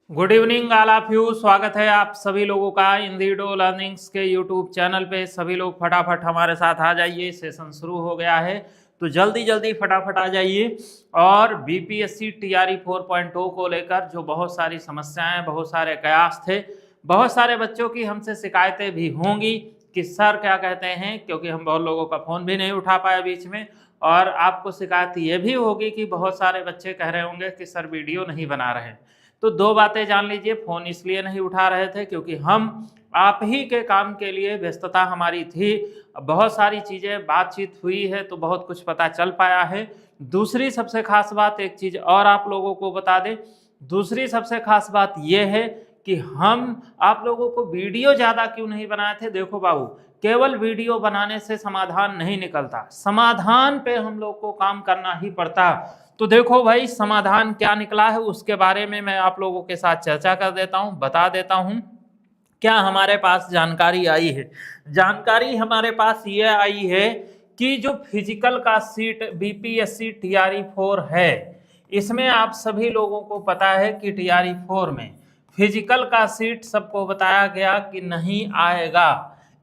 Good evening all of you. स्वागत है आप सभी लोगों का इंदीडो लर्निंग्स के यूट्यूब चैनल पे। सभी लोग फटाफट हमारे साथ आ जाइए, सेशन शुरू हो गया है तो जल्दी जल्दी फटाफट आ जाइए। और बीपीएससी टीआरई 4.0 को लेकर जो बहुत सारी समस्याएं, बहुत सारे कयास थे, बहुत सारे बच्चों की हमसे शिकायतें भी होंगी कि सर क्या कहते हैं, क्योंकि हम बहुत लोगों का फ़ोन भी नहीं उठा पाए बीच में। और आपको शिकायत ये भी होगी कि बहुत सारे बच्चे कह रहे होंगे कि सर वीडियो नहीं बना रहे। तो दो बातें जान लीजिए, फ़ोन इसलिए नहीं उठा रहे थे क्योंकि हम आप ही के काम के लिए व्यस्तता हमारी थी। बहुत सारी चीज़ें बातचीत हुई है तो बहुत कुछ पता चल पाया है। दूसरी सबसे खास बात, एक चीज़ और आप लोगों को बता दें, दूसरी सबसे खास बात यह है कि हम आप लोगों को वीडियो ज़्यादा क्यों नहीं बनाए थे। देखो बाबू, केवल वीडियो बनाने से समाधान नहीं निकलता, समाधान पे हम लोग को काम करना ही पड़ता। तो देखो भाई, समाधान क्या निकला है उसके बारे में मैं आप लोगों के साथ चर्चा कर देता हूं, बता देता हूं। क्या हमारे पास जानकारी आई है? जानकारी हमारे पास ये आई है कि जो फिजिकल का सीट बीपीएससी टीआरई 4 है, इसमें आप सभी लोगों को पता है कि टीआरई 4 में फिजिकल का सीट सबको बताया गया कि नहीं आएगा।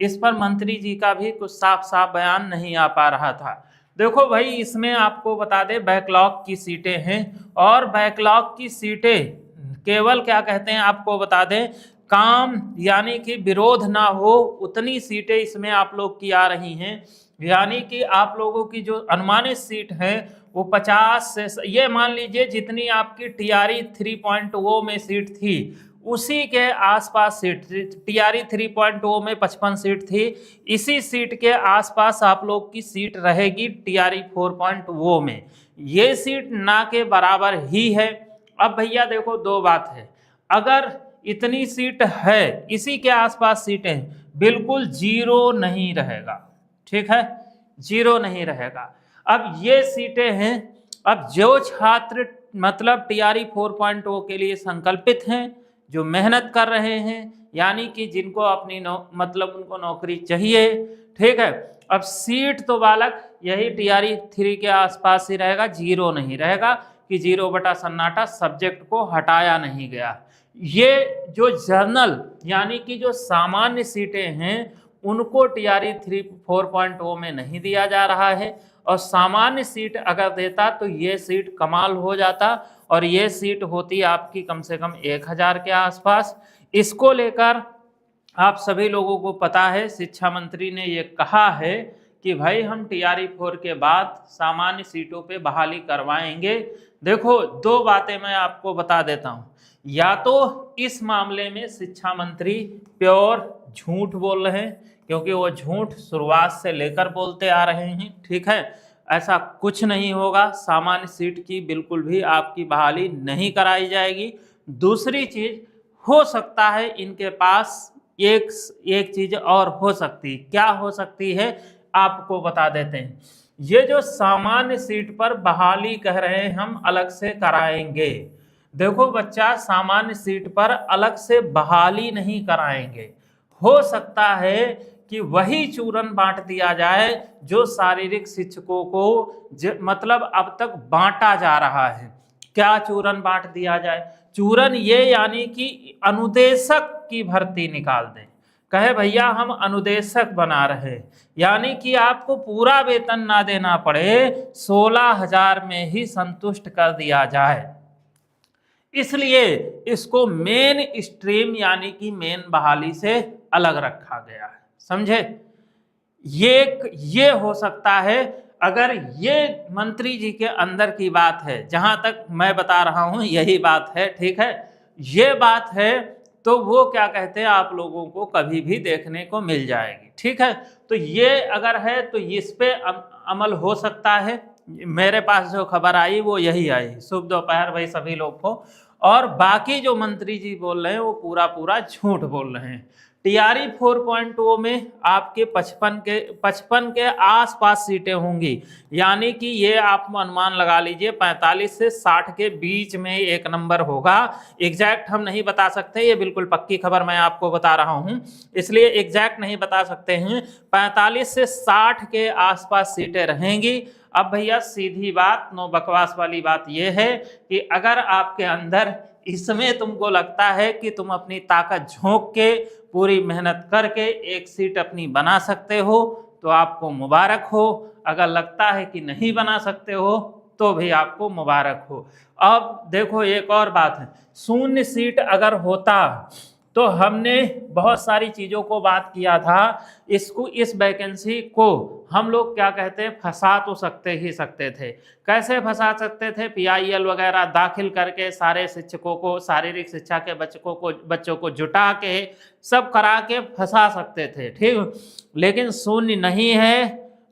इस पर मंत्री जी का भी कुछ साफ साफ बयान नहीं आ पा रहा था। देखो भाई, इसमें आपको बता दें बैकलॉग की सीटें हैं और बैकलॉग की सीटें केवल क्या कहते हैं आपको बता दें, काम यानी कि विरोध ना हो उतनी सीटें इसमें आप लोग की आ रही हैं। यानी कि आप लोगों की जो अनुमानित सीट है वो 50 से, ये मान लीजिए जितनी आपकी टीआरई 3.0 में सीट थी उसी के आसपास सीट, टीआरई 3.0 में 55 सीट थी, इसी सीट के आसपास आप लोग की सीट रहेगी टीआरई 4.0 में। ये सीट ना के बराबर ही है। अब भैया देखो, दो बात है, अगर इतनी सीट है, इसी के आसपास सीटें, बिल्कुल जीरो नहीं रहेगा, ठीक है, जीरो नहीं रहेगा। अब ये सीटें हैं, अब जो छात्र मतलब टीआरई 4.0 के लिए संकल्पित हैं, जो मेहनत कर रहे हैं, यानी कि जिनको अपनी मतलब उनको नौकरी चाहिए, ठीक है। अब सीट तो बालक यही टीआरई 3 के आसपास ही रहेगा, जीरो नहीं रहेगा कि 0/सन्नाटा, सब्जेक्ट को हटाया नहीं गया। ये जो जर्नल यानी कि जो सामान्य सीटें हैं उनको टीआरई 4.0 में नहीं दिया जा रहा है, और सामान्य सीट अगर देता तो ये सीट कमाल हो जाता, और ये सीट होती आपकी कम से कम 1000 के आसपास। इसको लेकर आप सभी लोगों को पता है, शिक्षा मंत्री ने ये कहा है कि भाई हम टीआरई 4 के बाद सामान्य सीटों पे बहाली करवाएंगे। देखो, दो बातें मैं आपको बता देता हूँ, या तो इस मामले में शिक्षा मंत्री प्योर झूठ बोल रहे हैं, क्योंकि वो झूठ शुरुआत से लेकर बोलते आ रहे हैं, ठीक है। ऐसा कुछ नहीं होगा, सामान्य सीट की बिल्कुल भी आपकी बहाली नहीं कराई जाएगी। दूसरी चीज, हो सकता है इनके पास एक चीज और हो सकती, क्या हो सकती है आपको बता देते हैं। ये जो सामान्य सीट पर बहाली कह रहे हैं हम अलग से कराएंगे, देखो बच्चा, सामान्य सीट पर अलग से बहाली नहीं कराएंगे। हो सकता है कि वही चूरन बांट दिया जाए जो शारीरिक शिक्षकों को मतलब अब तक बांटा जा रहा है। क्या चूरन बांट दिया जाए? चूरन ये यानी कि अनुदेशक की भर्ती निकाल दें, कहे भैया हम अनुदेशक बना रहे, यानी कि आपको पूरा वेतन ना देना पड़े, 16,000 में ही संतुष्ट कर दिया जाए। इसलिए इसको मेन स्ट्रीम यानी कि मेन बहाली से अलग रखा गया है, समझे। ये हो सकता है, अगर ये मंत्री जी के अंदर की बात है, जहां तक मैं बता रहा हूं यही बात है, ठीक है, ये बात है, तो वो क्या कहते हैं आप लोगों को कभी भी देखने को मिल जाएगी, ठीक है। तो ये अगर है तो इस पे अमल हो सकता है। मेरे पास जो खबर आई वो यही आई। शुभ दोपहर भाई सभी लोग को। और बाकी जो मंत्री जी बोल रहे हैं वो पूरा झूठ बोल रहे हैं। टीआरई 4.0 में आपके 55 के आसपास सीटें होंगी, यानी कि ये आप अनुमान लगा लीजिए 45 से 60 के बीच में एक नंबर होगा। एग्जैक्ट हम नहीं बता सकते, ये बिल्कुल पक्की खबर मैं आपको बता रहा हूं, इसलिए एग्जैक्ट नहीं बता सकते हैं। 45 से 60 के आसपास सीटें रहेंगी। अब भैया सीधी बात, नो बकवास वाली बात यह है कि अगर आपके अंदर इसमें तुमको लगता है कि तुम अपनी ताकत झोंक के पूरी मेहनत करके एक सीट अपनी बना सकते हो तो आपको मुबारक हो। अगर लगता है कि नहीं बना सकते हो तो भी आपको मुबारक हो। अब देखो एक और बात है, शून्य सीट अगर होता तो हमने बहुत सारी चीज़ों को बात किया था, इसको इस वैकेंसी को हम लोग क्या कहते हैं, फंसा तो सकते ही सकते थे। कैसे फंसा सकते थे? PIL वगैरह दाखिल करके सारे शिक्षकों को, शारीरिक शिक्षा के बच्चों को जुटा के सब करा के फंसा सकते थे, ठीक। लेकिन शून्य नहीं है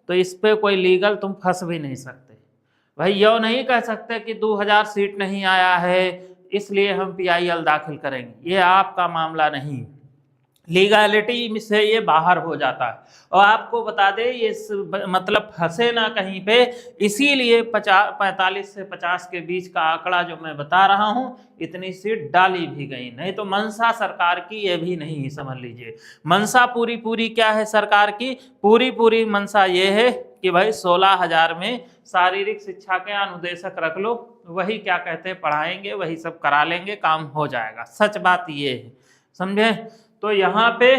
तो इस पे कोई लीगल तुम फंस भी नहीं सकते भाई। यो नहीं कह सकते कि 2000 सीट नहीं आया है इसलिए हम PIL दाखिल करेंगे, ये आपका मामला नहीं, लीगलिटी से ये बाहर हो जाता है। और आपको बता दें ये मतलब फंसे ना कहीं पे, इसीलिए 45 से 50 के बीच का आंकड़ा जो मैं बता रहा हूं, इतनी सीट डाली भी गई। नहीं तो मंशा सरकार की ये भी नहीं, समझ लीजिए मंशा पूरी क्या है सरकार की, पूरी मंशा ये है कि भाई 16,000 में शारीरिक शिक्षा के अनुदेशक रख लो, वही क्या कहते हैं पढ़ाएंगे, वही सब करा लेंगे, काम हो जाएगा। सच बात ये है, समझे। तो यहाँ पे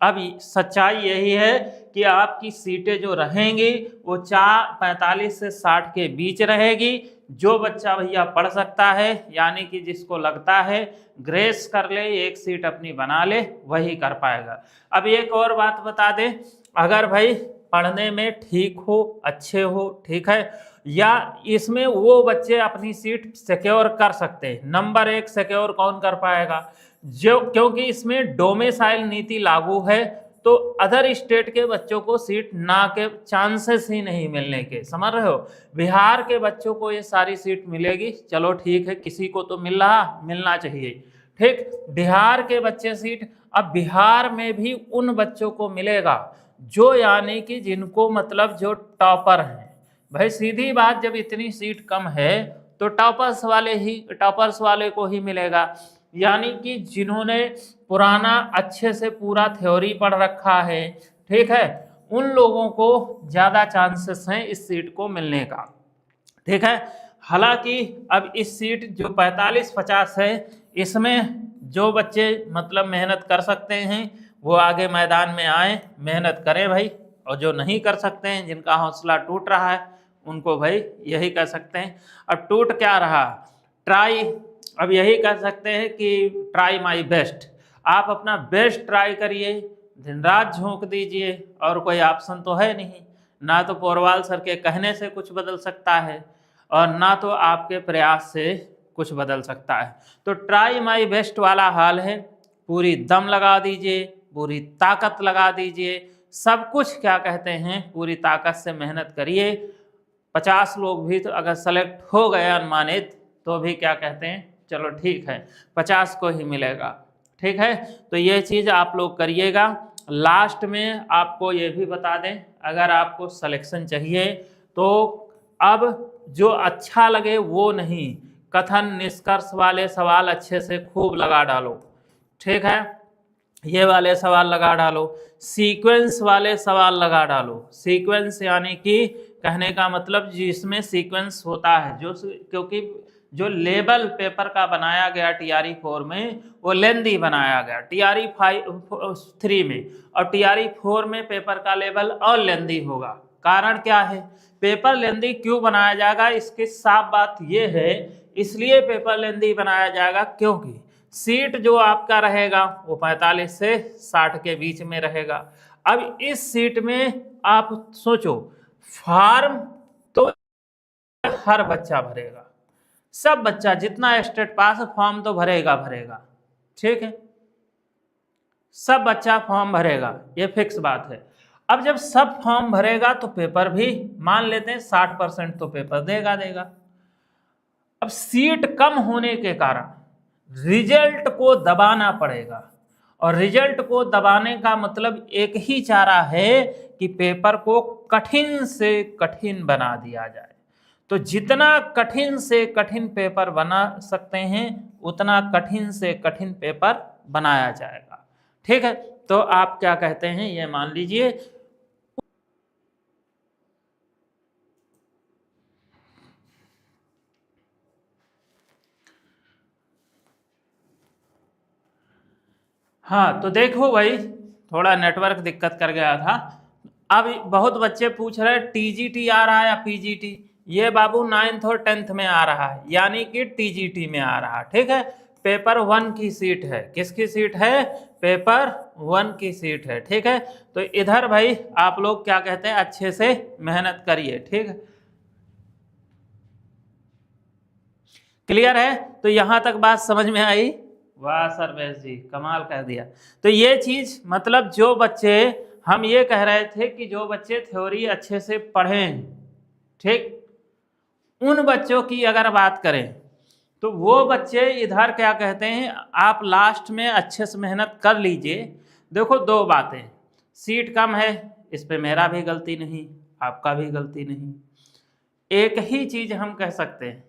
अब सच्चाई यही है कि आपकी सीटें जो रहेंगी वो 45 से 60 के बीच रहेगी। जो बच्चा भैया पढ़ सकता है, यानी कि जिसको लगता है ग्रेस कर ले, एक सीट अपनी बना ले, वही कर पाएगा। अब एक और बात बता दे, अगर भाई पढ़ने में ठीक हो, अच्छे हो, ठीक है, या इसमें वो बच्चे अपनी सीट सिक्योर कर सकते हैं। नंबर 1 सिक्योर कौन कर पाएगा? जो, क्योंकि इसमें डोमिसाइल नीति लागू है तो अदर स्टेट के बच्चों को सीट ना के चांसेस ही नहीं मिलने के, समझ रहे हो। बिहार के बच्चों को ये सारी सीट मिलेगी, चलो ठीक है, किसी को तो मिलना चाहिए, ठीक। बिहार के बच्चे सीट, अब बिहार में भी उन बच्चों को मिलेगा जो यानी कि जिनको मतलब जो टॉपर हैं। भाई सीधी बात, जब इतनी सीट कम है तो टॉपर्स वाले को ही मिलेगा, यानी कि जिन्होंने पुराना अच्छे से पूरा थ्योरी पढ़ रखा है, ठीक है, उन लोगों को ज़्यादा चांसेस हैं इस सीट को मिलने का, ठीक है। हालांकि अब इस सीट जो 45-50 है, इसमें जो बच्चे मतलब मेहनत कर सकते हैं वो आगे मैदान में आए, मेहनत करें भाई, और जो नहीं कर सकते हैं, जिनका हौसला टूट रहा है, उनको भाई यही कह सकते हैं। अब टूट क्या रहा, ट्राई, अब यही कह सकते हैं कि ट्राई माई बेस्ट, आप अपना बेस्ट ट्राई करिए, दिन रात झोंक दीजिए, और कोई ऑप्शन तो है नहीं, ना तो पोरवाल सर के कहने से कुछ बदल सकता है और ना तो आपके प्रयास से कुछ बदल सकता है। तो ट्राई माई बेस्ट वाला हाल है, पूरी दम लगा दीजिए, पूरी ताकत लगा दीजिए, सब कुछ क्या कहते हैं पूरी ताकत से मेहनत करिए। 50 लोग भी तो अगर सेलेक्ट हो गए अनुमानित, तो भी क्या कहते हैं चलो ठीक है, 50 को ही मिलेगा, ठीक है। तो ये चीज़ आप लोग करिएगा। लास्ट में आपको ये भी बता दें, अगर आपको सिलेक्शन चाहिए तो अब जो अच्छा लगे वो नहीं, कथन निष्कर्ष वाले सवाल अच्छे से खूब लगा डालो, ठीक है, ये वाले सवाल लगा डालो, सीक्वेंस वाले सवाल लगा डालो। सीक्वेंस यानी कि कहने का मतलब जिसमें सीक्वेंस होता है, जो क्योंकि जो लेवल पेपर का बनाया गया TRE 4 में वो लेंदी बनाया गया, TRE 3 में, और TRE 4 में पेपर का लेवल और लेंदी होगा। कारण क्या है, पेपर लेंदी क्यों बनाया जाएगा, इसकी साफ बात ये है, इसलिए पेपर लेंदी बनाया जाएगा क्योंकि सीट जो आपका रहेगा वो 45 से 60 के बीच में रहेगा। अब इस सीट में आप सोचो, फॉर्म तो हर बच्चा भरेगा, सब बच्चा जितना स्टेट पास फॉर्म तो भरेगा, ठीक है, सब बच्चा फॉर्म भरेगा, ये फिक्स बात है। अब जब सब फॉर्म भरेगा तो पेपर भी मान लेते हैं 60% तो पेपर देगा। अब सीट कम होने के कारण रिजल्ट को दबाना पड़ेगा, और रिजल्ट को दबाने का मतलब एक ही चारा है कि पेपर को कठिन से कठिन बना दिया जाए। तो जितना कठिन से कठिन पेपर बना सकते हैं उतना कठिन से कठिन पेपर बनाया जाएगा, ठीक है। तो आप क्या कहते हैं, ये मान लीजिए हाँ तो देखो भाई, थोड़ा नेटवर्क दिक्कत कर गया था। अब बहुत बच्चे पूछ रहे हैं टीजीटी आ रहा है या पीजीटी। ये बाबू 9th और 10th में आ रहा है, यानी कि टीजीटी में आ रहा है। ठीक है, पेपर 1 की सीट है। किसकी सीट है? पेपर 1 की सीट है। ठीक है, तो इधर भाई आप लोग क्या कहते हैं, अच्छे से मेहनत करिए। ठीक है, क्लियर है? तो यहां तक बात समझ में आई? वाह सर्वेश जी, कमाल कर दिया। तो ये चीज मतलब जो बच्चे, हम ये कह रहे थे कि जो बच्चे थ्योरी अच्छे से पढ़ें, ठीक, उन बच्चों की अगर बात करें तो वो बच्चे इधर क्या कहते हैं, आप लास्ट में अच्छे से मेहनत कर लीजिए। देखो दो बातें, सीट कम है, इस पे मेरा भी गलती नहीं, आपका भी गलती नहीं। एक ही चीज हम कह सकते हैं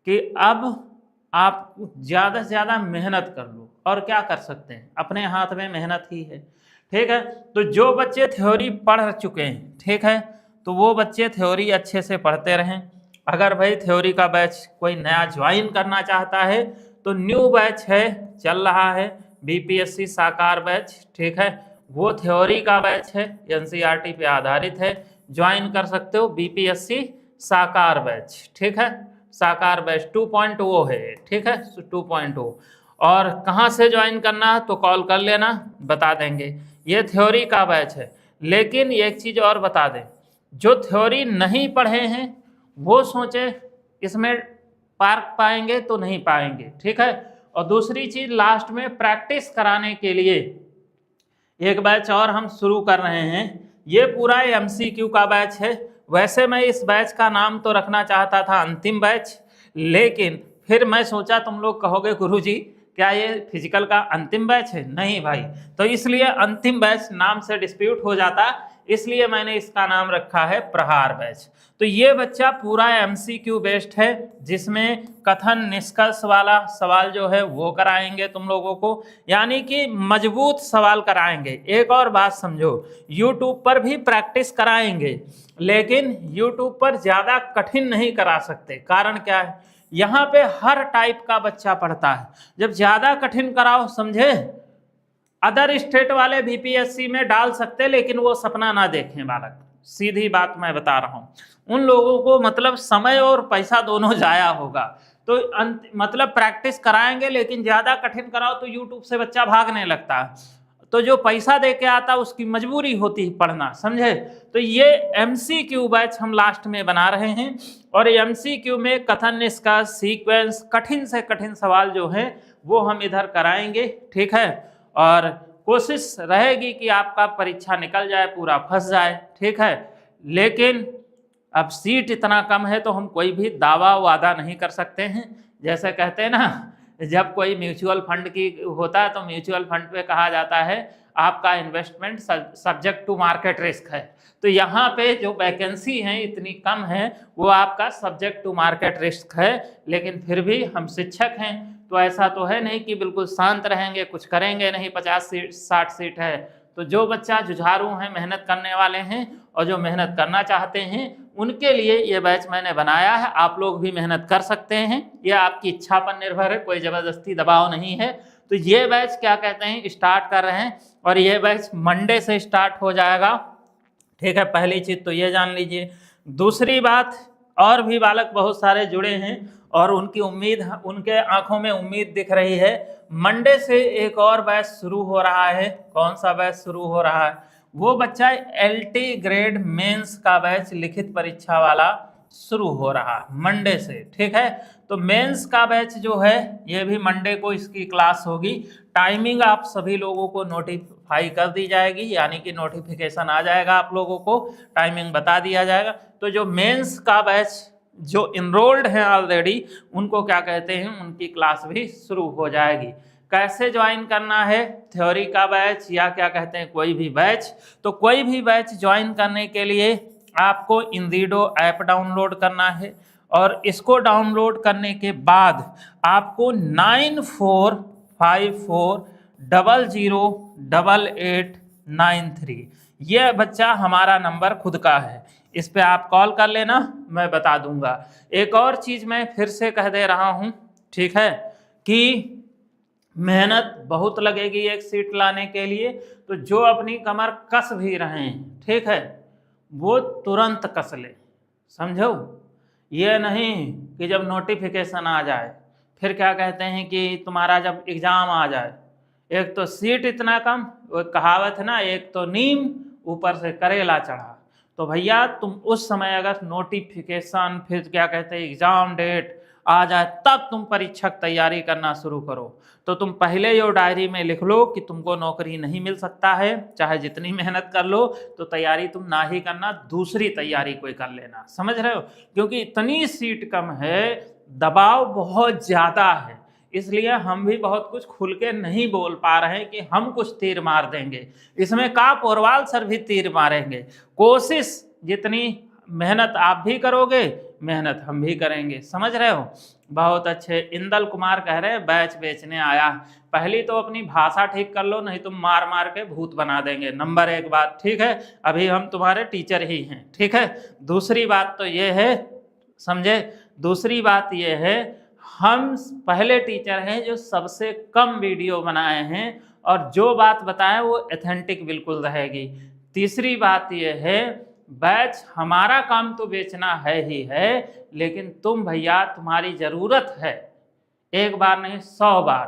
कि अब आप ज़्यादा से ज़्यादा मेहनत कर लो, और क्या कर सकते हैं, अपने हाथ में मेहनत ही है। ठीक है, तो जो बच्चे थ्योरी पढ़ चुके हैं, ठीक है, तो वो बच्चे थ्योरी अच्छे से पढ़ते रहें। अगर भाई थ्योरी का बैच कोई नया ज्वाइन करना चाहता है तो न्यू बैच है, चल रहा है, बीपीएससी साकार बैच। ठीक है, वो थ्योरी का बैच है, एनसीईआरटी पे आधारित है, ज्वाइन कर सकते हो बीपीएससी साकार बैच। ठीक है, साकार बैच 2.0 है। ठीक है, 2.0। और कहाँ से ज्वाइन करना है तो कॉल कर लेना, बता देंगे। ये थ्योरी का बैच है। लेकिन एक चीज़ और बता दें, जो थ्योरी नहीं पढ़े हैं वो सोचे इसमें पार्क पाएंगे तो नहीं पाएंगे। ठीक है, और दूसरी चीज़ लास्ट में प्रैक्टिस कराने के लिए एक बैच और हम शुरू कर रहे हैं। ये पूरा एमसीक्यू का बैच है। वैसे मैं इस बैच का नाम तो रखना चाहता था अंतिम बैच, लेकिन फिर मैं सोचा तुम लोग कहोगे गुरुजी क्या ये फिजिकल का अंतिम बैच है? नहीं भाई, तो इसलिए अंतिम बैच नाम से डिस्प्यूट हो जाता, इसलिए मैंने इसका नाम रखा है प्रहार बैच। तो ये बच्चा पूरा एमसीक्यू बेस्ड है, जिसमें कथन निष्कर्ष वाला सवाल जो है वो कराएंगे तुम लोगों को, यानी कि मजबूत सवाल कराएंगे। एक और बात समझो, यूट्यूब पर भी प्रैक्टिस कराएंगे, लेकिन यूट्यूब पर ज़्यादा कठिन नहीं करा सकते। कारण क्या है, यहाँ पे हर टाइप का बच्चा पढ़ता है। जब ज़्यादा कठिन कराओ, समझे, अदर स्टेट वाले बीपीएससी में डाल सकते, लेकिन वो सपना ना देखें बालक, सीधी बात मैं बता रहा हूँ। उन लोगों को मतलब समय और पैसा दोनों जाया होगा। तो मतलब प्रैक्टिस कराएंगे, लेकिन ज़्यादा कठिन कराओ तो यूट्यूब से बच्चा भागने लगता है। तो जो पैसा दे के आता उसकी मजबूरी होती है पढ़ना, समझे। तो ये एमसीक्यू बैच हम लास्ट में बना रहे हैं, और एमसीक्यू में कथन निष्कर्ष सीक्वेंस कठिन से कठिन सवाल जो हैं वो हम इधर कराएंगे। ठीक है, और कोशिश रहेगी कि आपका परीक्षा निकल जाए, पूरा फंस जाए। ठीक है, लेकिन अब सीट इतना कम है तो हम कोई भी दावा वादा नहीं कर सकते हैं। जैसे कहते हैं ना, जब कोई म्यूचुअल फंड की होता है तो म्यूचुअल फंड पे कहा जाता है आपका investment subject to market risk है। तो यहाँ पे जो वैकेंसी है इतनी कम है, वो आपका सब्जेक्ट टू मार्केट रिस्क है। लेकिन फिर भी हम शिक्षक हैं, तो ऐसा तो है नहीं कि बिल्कुल शांत रहेंगे, कुछ करेंगे नहीं। 50 सीट 60 सीट है, तो जो बच्चा जुझारू हैं, मेहनत करने वाले हैं, और जो मेहनत करना चाहते हैं, उनके लिए ये बैच मैंने बनाया है। आप लोग भी मेहनत कर सकते हैं, ये आपकी इच्छा पर निर्भर है, कोई ज़बरदस्ती दबाव नहीं है। तो ये बैच क्या कहते हैं, स्टार्ट कर रहे हैं, और ये बैच मंडे से स्टार्ट हो जाएगा। ठीक है, पहली चीज़ तो ये जान लीजिए। दूसरी बात, और भी बालक बहुत सारे जुड़े हैं और उनकी उम्मीद, उनके आंखों में उम्मीद दिख रही है। मंडे से एक और बैच शुरू हो रहा है। कौन सा बैच शुरू हो रहा है? वो बच्चा एलटी ग्रेड मेंस का बैच, लिखित परीक्षा वाला शुरू हो रहा है मंडे से। ठीक है, तो मेंस का बैच जो है ये भी मंडे को इसकी क्लास होगी। टाइमिंग आप सभी लोगों को नोटिफाई कर दी जाएगी, यानी कि नोटिफिकेशन आ जाएगा, आप लोगों को टाइमिंग बता दिया जाएगा। तो जो मेंस का बैच जो इनरोल्ड हैं ऑलरेडी, उनको क्या कहते हैं, उनकी क्लास भी शुरू हो जाएगी। कैसे ज्वाइन करना है, थ्योरी का बैच या क्या कहते हैं कोई भी बैच? तो कोई भी बैच ज्वाइन करने के लिए आपको इंजीडो ऐप डाउनलोड करना है, और इसको डाउनलोड करने के बाद आपको 9454008893, यह बच्चा हमारा नंबर खुद का है, इस पे आप कॉल कर लेना, मैं बता दूंगा। एक और चीज़ मैं फिर से कह दे रहा हूँ, ठीक है, कि मेहनत बहुत लगेगी एक सीट लाने के लिए, तो जो अपनी कमर कस भी रहे हैं, ठीक है, वो तुरंत कस ले, समझो। ये नहीं कि जब नोटिफिकेशन आ जाए, फिर क्या कहते हैं कि तुम्हारा जब एग्ज़ाम आ जाए, एक तो सीट इतना कम, वो कहावत है ना, एक तो नीम ऊपर से करेला चढ़ा। तो भैया तुम उस समय अगर नोटिफिकेशन, फिर क्या कहते हैं एग्ज़ाम डेट आ जाए, तब तुम परीक्षा की तैयारी करना शुरू करो। तो तुम पहले यो डायरी में लिख लो कि तुमको नौकरी नहीं मिल सकता है, चाहे जितनी मेहनत कर लो, तो तैयारी तुम ना ही करना, दूसरी तैयारी कोई कर लेना, समझ रहे हो। क्योंकि इतनी सीट कम है, दबाव बहुत ज़्यादा है, इसलिए हम भी बहुत कुछ खुल के नहीं बोल पा रहे हैं कि हम कुछ तीर मार देंगे। इसमें का पोरवाल सर भी तीर मारेंगे। कोशिश जितनी मेहनत आप भी करोगे, मेहनत हम भी करेंगे, समझ रहे हो। बहुत अच्छे। इंदल कुमार कह रहे हैं बैच बेचने आया। पहली तो अपनी भाषा ठीक कर लो, नहीं तुम मार मार के भूत बना देंगे, नंबर 1 बात, ठीक है। अभी हम तुम्हारे टीचर ही हैं, ठीक है। दूसरी बात तो ये है, समझे, दूसरी बात ये है, हम पहले टीचर हैं जो सबसे कम वीडियो बनाए हैं, और जो बात बताएं वो ऑथेंटिक बिल्कुल रहेगी। तीसरी बात ये है, बैच हमारा काम तो बेचना है ही है, लेकिन तुम भैया, तुम्हारी ज़रूरत है, एक बार नहीं 100 बार,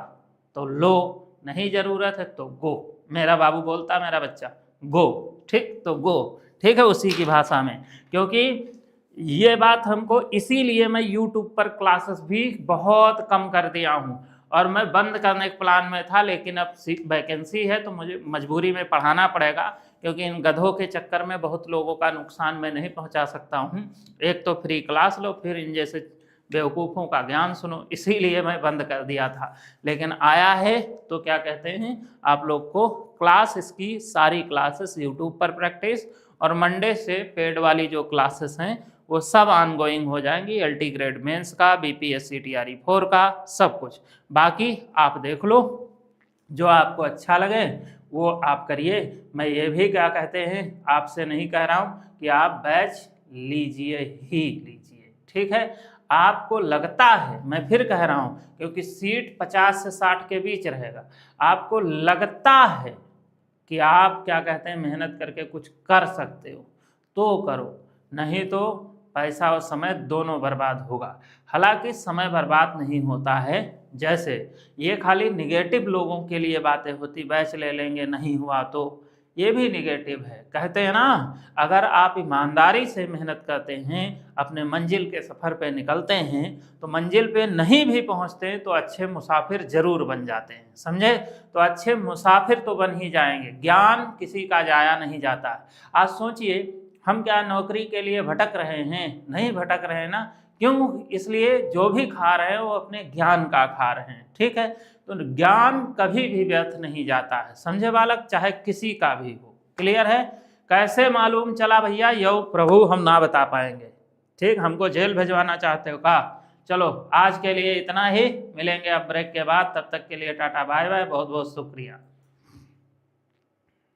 तो लो, नहीं ज़रूरत है तो गो। मेरा बाबू बोलता, मेरा बच्चा, गो, ठीक, तो गो, ठीक है, उसी की भाषा में। क्योंकि ये बात हमको, इसीलिए मैं YouTube पर क्लासेस भी बहुत कम कर दिया हूँ, और मैं बंद करने के प्लान में था, लेकिन अब वैकेंसी है तो मुझे मजबूरी में पढ़ाना पड़ेगा, क्योंकि इन गधों के चक्कर में बहुत लोगों का नुकसान मैं नहीं पहुंचा सकता हूं। एक तो फ्री क्लास लो, फिर इन जैसे बेवकूफ़ों का ज्ञान सुनो, इसीलिए मैं बंद कर दिया था। लेकिन आया है तो क्या कहते हैं, आप लोग को क्लास, इसकी सारी क्लासेस यूट्यूब पर प्रैक्टिस, और मंडे से पेड वाली जो क्लासेस हैं वो सब ऑनगोइंग हो जाएंगी। LT ग्रेड मेंस का, BPSC TRE 4 का, सब कुछ। बाकी आप देख लो, जो आपको अच्छा लगे वो आप करिए। मैं ये भी क्या कहते हैं, आपसे नहीं कह रहा हूँ कि आप बैच लीजिए ही लीजिए, ठीक है। आपको लगता है, मैं फिर कह रहा हूँ, क्योंकि सीट 50 से 60 के बीच रहेगा, आपको लगता है कि आप क्या कहते हैं मेहनत करके कुछ कर सकते हो तो करो, नहीं तो पैसा और समय दोनों बर्बाद होगा। हालांकि समय बर्बाद नहीं होता है, जैसे ये खाली निगेटिव लोगों के लिए बातें होती, बैच ले लेंगे नहीं हुआ तो, ये भी निगेटिव है। कहते हैं ना, अगर आप ईमानदारी से मेहनत करते हैं, अपने मंजिल के सफ़र पे निकलते हैं, तो मंजिल पे नहीं भी पहुंचते हैं तो अच्छे मुसाफिर जरूर बन जाते हैं, समझे। तो अच्छे मुसाफिर तो बन ही जाएंगे, ज्ञान किसी का जाया नहीं जाता। आज सोचिए, हम क्या नौकरी के लिए भटक रहे हैं? नहीं भटक रहे हैं ना। क्यों? इसलिए जो भी खा रहे हैं वो अपने ज्ञान का खा रहे हैं, ठीक है। तो ज्ञान कभी भी व्यर्थ नहीं जाता है, समझे बालक, चाहे किसी का भी हो। क्लियर है? कैसे मालूम चला भैया? यो प्रभु हम ना बता पाएंगे, ठीक। हमको जेल भिजवाना चाहते हो का? चलो आज के लिए इतना ही, मिलेंगे अब ब्रेक के बाद, तब तक के लिए टाटा बाय बाय, बहुत बहुत शुक्रिया।